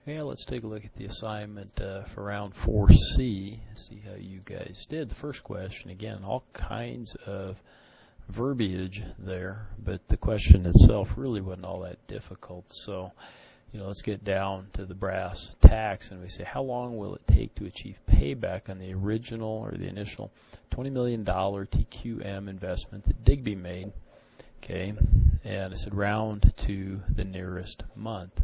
Yeah, let's take a look at the assignment for round 4C, see how you guys did. The first question, again, all kinds of verbiage there, but the question itself really wasn't all that difficult. So, let's get down to the brass tacks, and we say, how long will it take to achieve payback on the original or the initial $20 million TQM investment that Digby made? Okay, and I said round to the nearest month.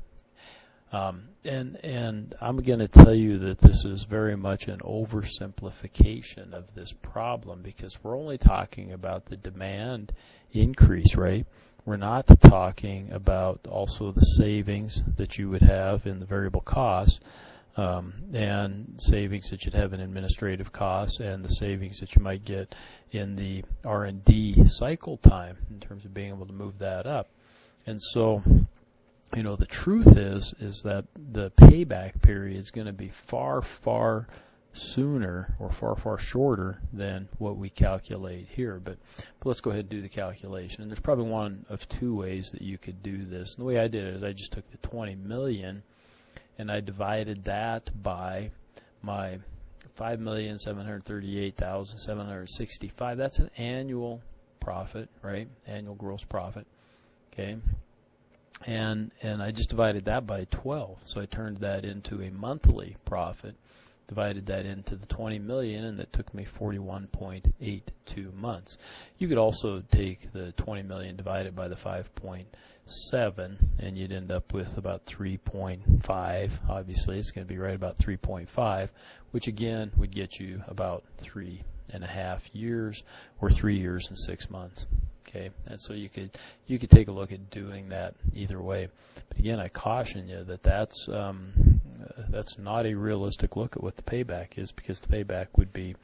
And I'm going to tell you that this is very much an oversimplification of this problem, because we're only talking about the demand increase, right? We're not talking about also the savings that you would have in the variable costs, and savings that you'd have in administrative costs, and the savings that you might get in the R&D cycle time in terms of being able to move that up. And so, the truth is that the payback period is going to be far, far sooner or far, far shorter than what we calculate here. But let's go ahead and do the calculation. And there's probably one of two ways that you could do this. And the way I did it is I just took the 20 million and I divided that by my 5,738,765. That's an annual profit, right? Annual gross profit. Okay. And I just divided that by 12. So I turned that into a monthly profit, divided that into the 20 million, and that took me 41.82 months. You could also take the 20 million divided by the 5.7, and you'd end up with about 3.5. Obviously, it's going to be right about 3.5, which again would get you about 3.5 years, or 3 years and 6 months. Okay, and so you could take a look at doing that either way. But again, I caution you that that's not a realistic look at what the payback is, because the payback would be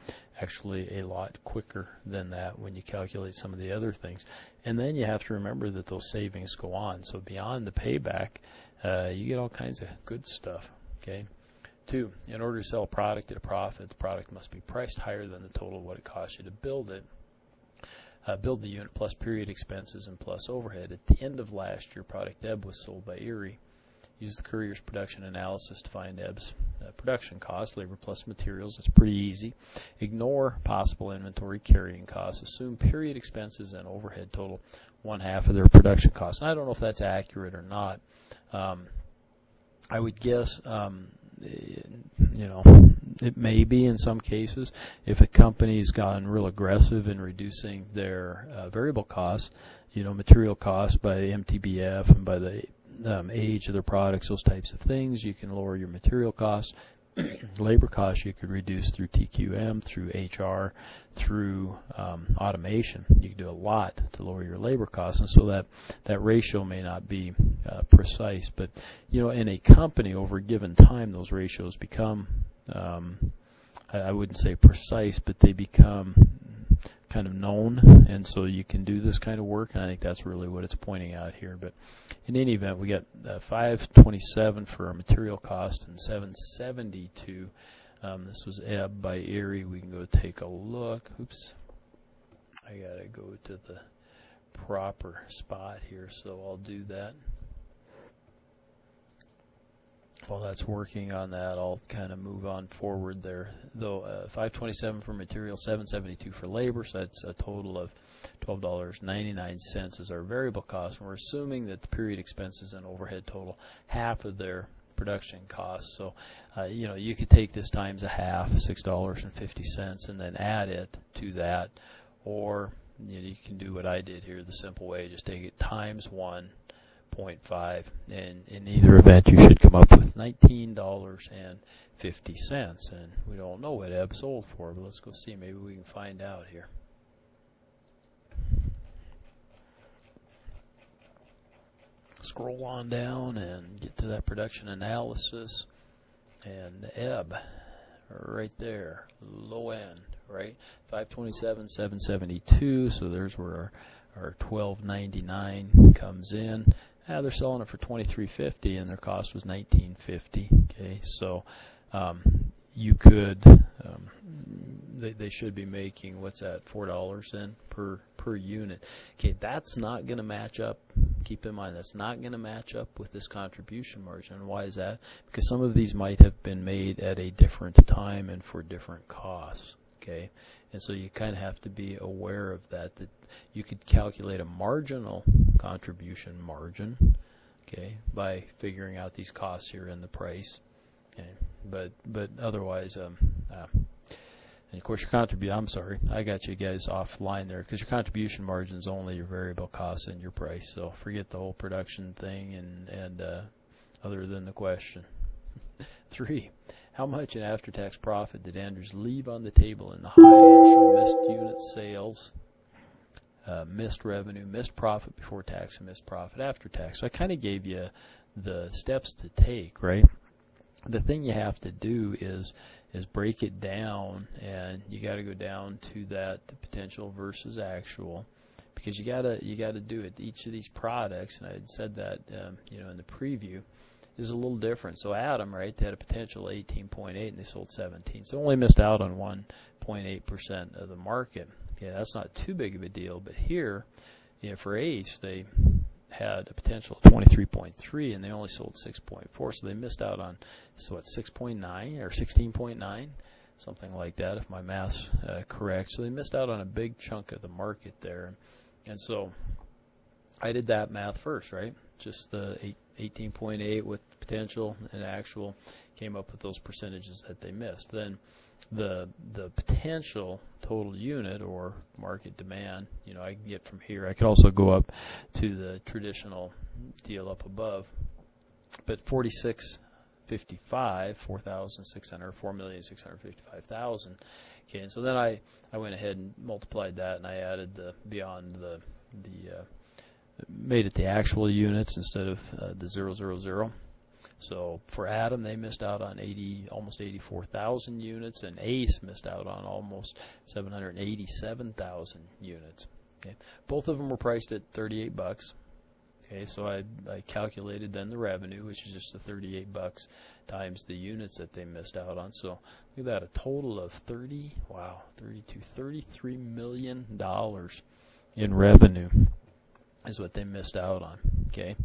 actually a lot quicker than that when you calculate some of the other things. And then you have to remember that those savings go on. So beyond the payback, you get all kinds of good stuff. Okay. 2, in order to sell a product at a profit, the product must be priced higher than the total of what it costs you to build it. Build the unit plus period expenses and plus overhead. At the end of last year, product Ebb was sold by Erie. Use the Courier's production analysis to find Ebb's production cost, labor plus materials. It's pretty easy. Ignore possible inventory carrying costs. Assume period expenses and overhead total 1/2 of their production costs. And I don't know if that's accurate or not. I would guess, it may be in some cases. If a company's gotten real aggressive in reducing their variable costs, material costs by MTBF and by the age of their products, those types of things, you can lower your material costs. Labor costs you could reduce through TQM, through HR, through automation. You can do a lot to lower your labor costs, and so that ratio may not be precise. But in a company over a given time, those ratios become I wouldn't say precise, but they become kind of known, and so you can do this kind of work, and I think that's really what it's pointing out here. But in any event, we got 527 for our material cost and 772. This was Ebb by Erie. We can go take a look. Oops, I gotta go to the proper spot here, so I'll do that. While that's working on that, I'll kind of move on forward there. Though 527 for material, 772 for labor, so that's a total of $12.99 is our variable cost. And we're assuming that the period expenses and overhead total 1/2 of their production costs. So, you could take this times 1/2, $6.50, and then add it to that. Or you can do what I did here, the simple way, just take it times 1.5, and in either event you should come up with $19.50. And we don't know what Ebb sold for, but let's go see. Maybe we can find out here. Scroll on down and get to that production analysis, and Ebb right there, low end, right? 527, 772, so there's where our $12.99 comes in. They're selling it for $23.50, and their cost was $19.50. Okay, so you could, they should be making, what's that, $4 then per unit. Okay, that's not going to match up keep in mind that's not going to match up with this contribution margin. And why is that? Because some of these might have been made at a different time and for different costs. Okay, and so you kind of have to be aware of that you could calculate a marginal contribution margin, okay, by figuring out these costs here in the price. Okay, but otherwise, and of course your I'm sorry, I got you guys offline there, because your contribution margin is only your variable costs and your price. So forget the whole production thing and other than the question. 3. How much in after-tax profit did Andrews leave on the table in the high end? Show missed unit sales, missed revenue, missed profit before tax, and missed profit after tax. So I kind of gave you the steps to take, right? The thing you have to do is break it down, and you got to go down to that potential versus actual, because you got to do it. Each of these products, and I had said that in the preview, is a little different. So Atom, right, they had a potential 18.8 and they sold 17, so only missed out on 1.8% of the market. Okay, that's not too big of a deal. But here, for Ace, they had a potential of 23.3 and they only sold 6.4, so they missed out on 6.9 or 16.9, something like that, if my math's correct. So they missed out on a big chunk of the market there, and so I did that math first, right? Just the 18.8 with potential and actual, came up with those percentages that they missed. Then the potential total unit or market demand, I can get from here. I could also go up to the traditional deal up above, but 4,655, 4,600, 4,655,000. Okay, and so then I went ahead and multiplied that, and I added made it the actual units instead of the 000. So for Atom, they missed out on almost 84,000 units, and Ace missed out on almost 787,000 units. Okay, both of them were priced at $38. Okay, so I calculated then the revenue, which is just the $38 times the units that they missed out on. So look at that, a total of $33 million in revenue is what they missed out on. Okay,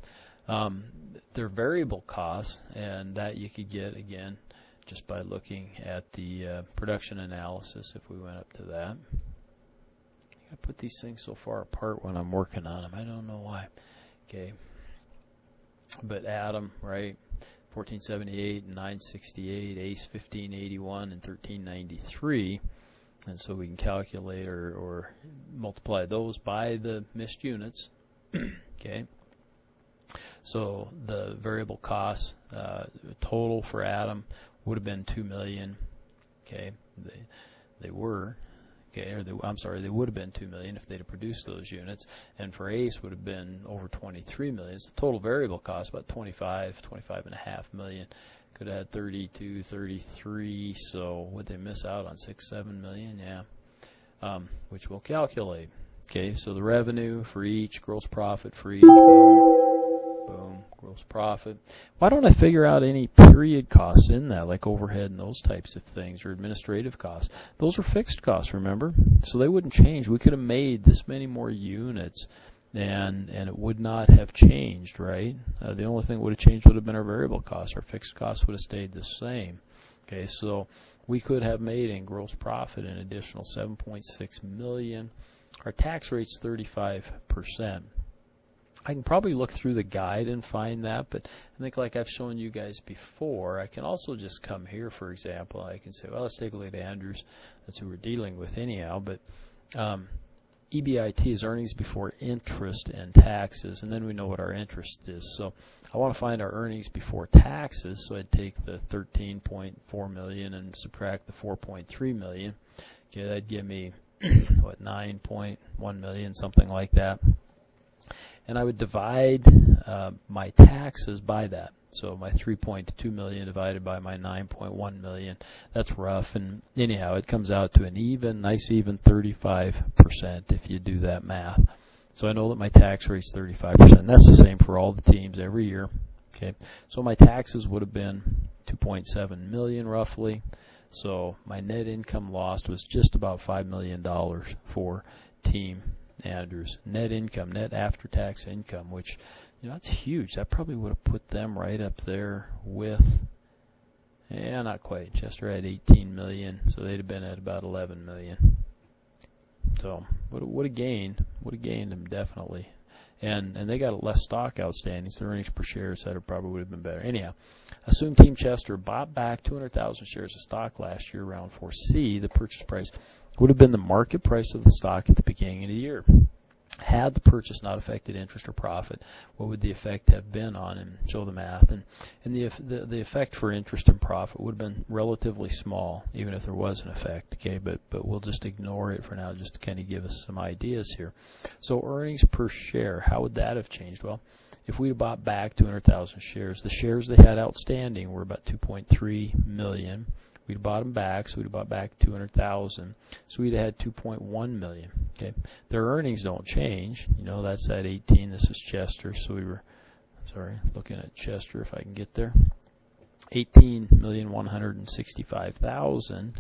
their variable costs, and that you could get again just by looking at the production analysis. If we went up to that, I put these things so far apart when I'm working on them. I don't know why. Okay, but Atom, right, 1478 and 968, Ace 1581 and 1393. And so we can calculate or multiply those by the missed units. Okay, so the variable cost total for Atom would have been $2 million. Okay, they were. Okay, they would have been $2 million if they'd have produced those units, and for Ace would have been over $23 million. So the total variable cost about $25.5 million. Could have had 32, 33. So would they miss out on 6, 7 million? Yeah, which we'll calculate. Okay, so the revenue for each, gross profit for each, boom, gross profit. Why don't I figure out any period costs in that, like overhead and those types of things, or administrative costs? Those are fixed costs, remember? So they wouldn't change. We could have made this many more units, and it would not have changed, right? The only thing that would have changed would have been our variable costs. Our fixed costs would have stayed the same. Okay, so we could have made in gross profit an additional $7.6 million. Our tax rate's 35%. I can probably look through the guide and find that, but I think like I've shown you guys before, I can also just come here, for example, and I can say, well, let's take a look at Andrews. That's who we're dealing with anyhow, but EBIT is earnings before interest and taxes, and then we know what our interest is. So I want to find our earnings before taxes, so I'd take the $13.4 million and subtract the $4.3 million. Okay, that'd give me, what, $9.1 million, something like that. And I would divide my taxes by that. So my $3.2 million divided by my $9.1 million, that's rough. And anyhow, it comes out to an nice even 35% if you do that math. So I know that my tax rate's 35%. And that's the same for all the teams every year. Okay, so my taxes would have been $2.7 million roughly. So my net income lost was just about $5 million for Team Andrews. Net income, net after-tax income, which, that's huge. That probably would have put them right up there with, not quite. Chester had 18 million, so they'd have been at about 11 million. So would have gained them definitely. And they got less stock outstanding, so earnings per share said it probably would have been better. Anyhow, assume Team Chester bought back 200,000 shares of stock last year around 4C. The purchase price would have been the market price of the stock at the beginning of the year. Had the purchase not affected interest or profit, what would the effect have been on him? Show the math. And the effect for interest and profit would have been relatively small, even if there was an effect, okay? But we'll just ignore it for now just to kind of give us some ideas here. So earnings per share, how would that have changed? Well, if we'd have bought back 200,000 shares, the shares they had outstanding were about 2.3 million. We'd bought them back, so we'd have bought back 200,000. So we'd have had 2.1 million. Okay, their earnings don't change. That's at 18. This is Chester, so we were, looking at Chester if I can get there. 18,165,000.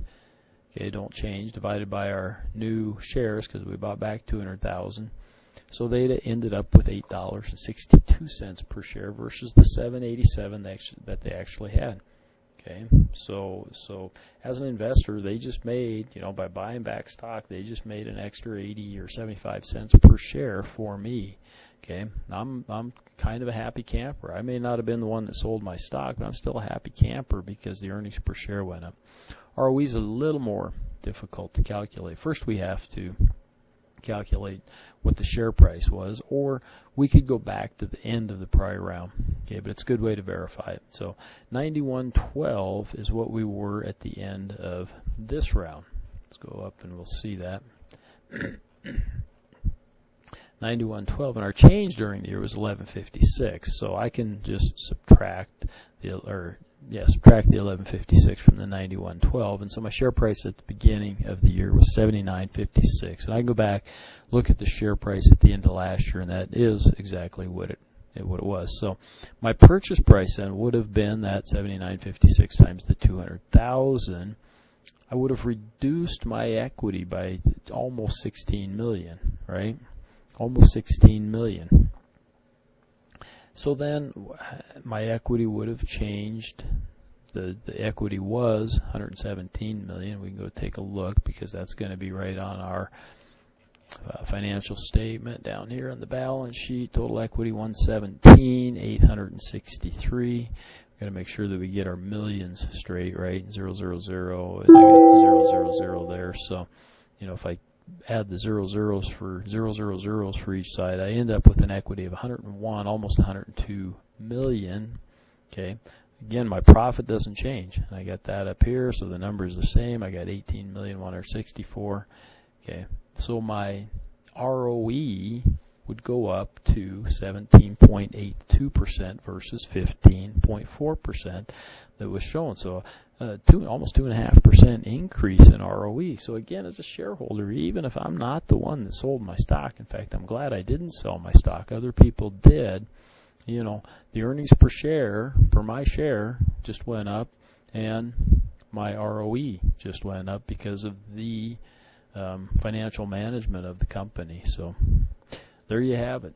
Okay, don't change. Divided by our new shares because we bought back 200,000. So they'd ended up with $8.62 per share versus the $7.87 that they actually had. Okay, so as an investor, they just made, by buying back stock, they just made an extra 80 or 75 cents per share for me. Okay, I'm kind of a happy camper. I may not have been the one that sold my stock, but I'm still a happy camper because the earnings per share went up. ROE is a little more difficult to calculate. First, we have to calculate what the share price was, or we could go back to the end of the prior round. Okay, but it's a good way to verify it. So 91.12 is what we were at the end of this round. Let's go up and we'll see that. 91.12, and our change during the year was 11.56. So I can just subtract the 11.56 from the 91.12, and so my share price at the beginning of the year was 79.56. And I can go back, look at the share price at the end of last year, and that is exactly what it was. So my purchase price then would have been that 79.56 times the 200,000. I would have reduced my equity by almost 16 million, right? Almost 16 million. So then my equity would have changed. The equity was 117 million. We can go take a look because that's going to be right on our financial statement down here on the balance sheet. Total equity 117, 863. We've got to make sure that we get our millions straight, right? 000, and I got the 000 there. So, if I add the 0s for each side, I end up with an equity of 101, almost 102 million. Okay. Again, my profit doesn't change. I got that up here, so the number is the same. I got 18,164. Okay. So my ROE would go up to 17.82% versus 15.4% that was shown. So almost 2.5% increase in ROE. So again, as a shareholder, even if I'm not the one that sold my stock, in fact, I'm glad I didn't sell my stock. Other people did. The earnings per share for my share just went up, and my ROE just went up because of the financial management of the company. So there you have it.